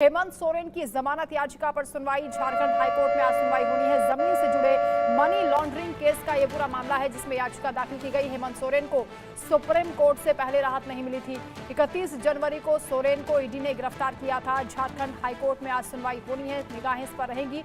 हेमंत सोरेन की जमानत याचिका पर सुनवाई। झारखंड हाईकोर्ट में आज सुनवाई होनी है। जमीन से जुड़े मनी लॉन्ड्रिंग केस का यह पूरा मामला है जिसमें याचिका दाखिल की गई। हेमंत सोरेन को सुप्रीम कोर्ट से पहले राहत नहीं मिली थी। 31 जनवरी को सोरेन को ईडी ने गिरफ्तार किया था। झारखंड हाईकोर्ट में आज सुनवाई होनी है। निगाहें इस पर रहेंगी।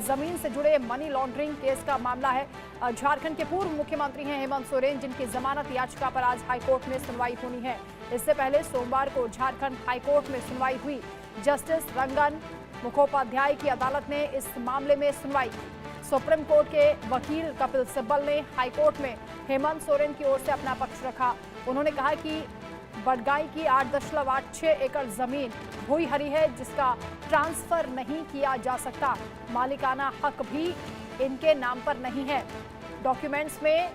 जमीन से जुड़े मनी लॉन्ड्रिंग केस का मामला है। झारखंड के पूर्व मुख्यमंत्री हैं हेमंत सोरेन, जिनकी जमानत याचिका पर आज हाईकोर्ट में सुनवाई होनी है। इससे पहले सोमवार को झारखंड हाईकोर्ट में सुनवाई हुई। जस्टिस रंगन मुखोपाध्याय की अदालत ने इस मामले में सुनवाई की। सुप्रीम कोर्ट के वकील कपिल सिब्बल ने हाईकोर्ट में हेमंत सोरेन की ओर से अपना पक्ष रखा। उन्होंने कहा कि बडगाई की 8.86 एकड़ जमीन भूई हरी है, जिसका ट्रांसफर नहीं किया जा सकता। मालिकाना हक भी इनके नाम पर नहीं है। डॉक्यूमेंट्स में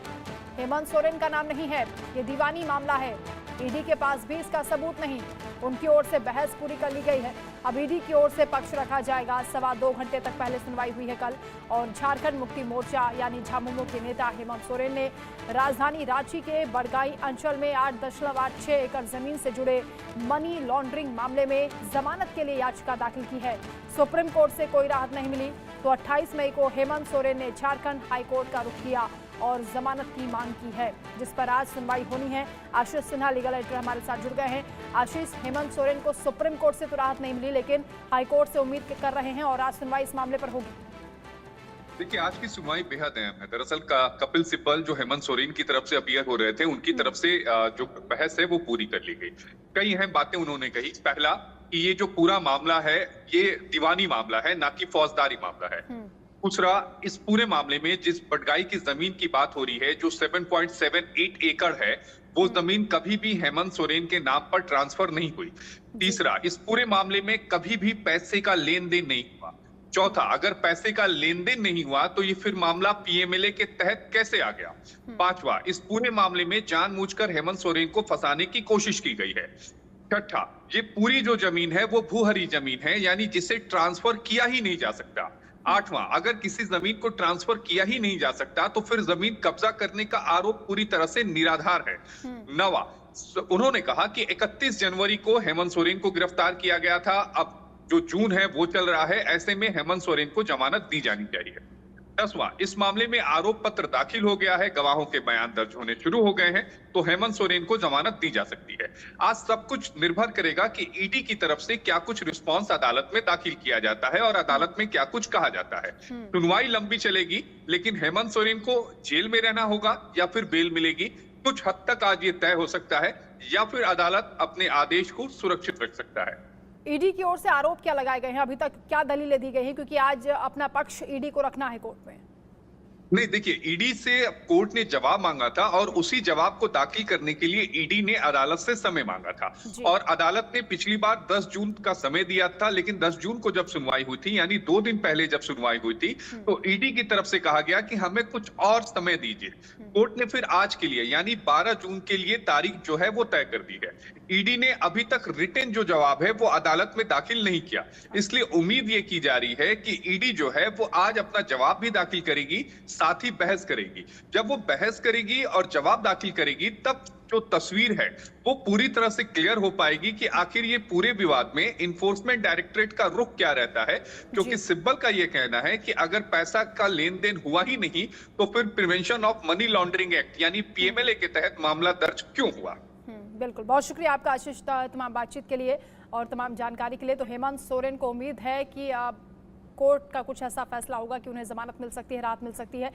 हेमंत सोरेन का नाम नहीं है। ये दीवानी मामला है। ईडी के पास भी इसका सबूत नहीं। उनकी ओर से बहस पूरी कर ली गई है। अब ईडी की ओर से पक्ष रखा जाएगा। 2.25 घंटे तक पहले सुनवाई हुई है कल। और झारखंड मुक्ति मोर्चा यानी झामुमो के नेता हेमंत सोरेन ने राजधानी रांची के बडगाई अंचल में 8.86 एकड़ जमीन से जुड़े मनी लॉन्ड्रिंग मामले में जमानत के लिए याचिका दाखिल की है। सुप्रीम कोर्ट से कोई राहत नहीं मिली तो 28 मई को हेमंत सोरेन ने झारखंड हाईकोर्ट का रुख किया और जमानत की मांग की है, जिस पर आज सुनवाई होनी है। आशीष सिन्हा लीगल एडिटर हमारे साथ जुड़ गए हैं। आशीष, हेमंत सोरेन को सुप्रीम कोर्ट से तो राहत नहीं मिली, लेकिन हाईकोर्ट से उम्मीद कर रहे हैं और आज सुनवाई इस मामले पर होगी। देखिए, आज की सुनवाई बेहद अहम है। दरअसल कपिल सिब्बल जो हेमंत सोरेन की तरफ से अपीयर हो रहे थे, उनकी तरफ से जो बहस है वो पूरी कर ली गई। कई अहम बातें उन्होंने कही। पहला कि ये जो पूरा मामला है ये दीवानी मामला है, ना कि फौजदारी मामला है। दूसरा, इस पूरे मामले में जिस बडगाई की जमीन की बात हो रही है, जो 7.78 एकड़ है, वो जमीन कभी भी हेमंत सोरेन के नाम पर ट्रांसफर नहीं हुई। तीसरा, इस पूरे मामले में कभी भी पैसे का लेन देन नहीं हुआ। चौथा, अगर पैसे का लेन देन नहीं हुआ तो ये फिर मामला पीएमएलए के तहत कैसे आ गया। पांचवा, इस पूरे मामले में जानबूझकर हेमंत सोरेन को फंसाने की कोशिश की गई है। छठा, ये पूरी जो जमीन है वो भूहरी जमीन है, यानी जिसे ट्रांसफर किया ही नहीं जा सकता। आठवां, अगर किसी जमीन को ट्रांसफर किया ही नहीं जा सकता तो फिर जमीन कब्जा करने का आरोप पूरी तरह से निराधार है। नवा, उन्होंने कहा कि 31 जनवरी को हेमंत सोरेन को गिरफ्तार किया गया था। अब जो जून है वो चल रहा है, ऐसे में हेमंत सोरेन को जमानत दी जानी चाहिए। 10वां, इस मामले में आरोप पत्र दाखिल हो गया है, गवाहों के बयान दर्ज होने शुरू हो गए हैं, तो हेमंत सोरेन को जमानत दी जा सकती है। आज सब कुछ निर्भर करेगा कि ईडी की तरफ से क्या कुछ रिस्पांस अदालत में दाखिल किया जाता है और अदालत में क्या कुछ कहा जाता है। सुनवाई लंबी चलेगी, लेकिन हेमंत सोरेन को जेल में रहना होगा या फिर बेल मिलेगी, कुछ हद तक आज ये तय हो सकता है, या फिर अदालत अपने आदेश को सुरक्षित रख सकता है। ईडी की ओर से आरोप क्या लगाए गए हैं, अभी तक क्या दलीलें दी गई हैं, क्योंकि आज अपना पक्ष ईडी को रखना है कोर्ट में? नहीं, देखिए, ईडी से कोर्ट ने जवाब मांगा था और उसी जवाब को दाखिल करने के लिए ईडी ने अदालत से समय मांगा था। और अदालत ने पिछली बार 10 जून का समय दिया था, लेकिन 10 जून को जब सुनवाई हुई थी, यानी 2 दिन पहले जब सुनवाई हुई थी, तो ईडी की तरफ से कहा गया कि हमें कुछ और समय दीजिए। कोर्ट ने फिर आज के लिए यानी 12 जून के लिए तारीख जो है वो तय कर दी है। ईडी ने अभी तक रिटन जो जवाब है वो अदालत में दाखिल नहीं किया, इसलिए उम्मीद ये की जा रही है कि ईडी जो है वो आज अपना जवाब भी दाखिल करेगी, साथ ही बहस करेगी। जब वो बहस करेगी और जवाब दाखिल करेगी, तब जो तस्वीर है वो पूरी तरह से क्लियर हो पाएगी कि आखिर ये पूरे विवाद में इन्फोर्समेंट डायरेक्टरेट का रुख क्या रहता है। क्योंकि सिब्बल का ये कहना है कि अगर पैसा का लेन देन हुआ ही नहीं तो फिर prevention of money laundering act यानी पीएमएलए के तहत मामला दर्ज क्यों हुआ। बिल्कुल, बहुत शुक्रिया आपका आशीष, तमाम बातचीत के लिए और तमाम जानकारी के लिए। तो हेमंत सोरेन को उम्मीद है कि कोर्ट का कुछ ऐसा फैसला होगा कि उन्हें जमानत मिल सकती है, राहत मिल सकती है।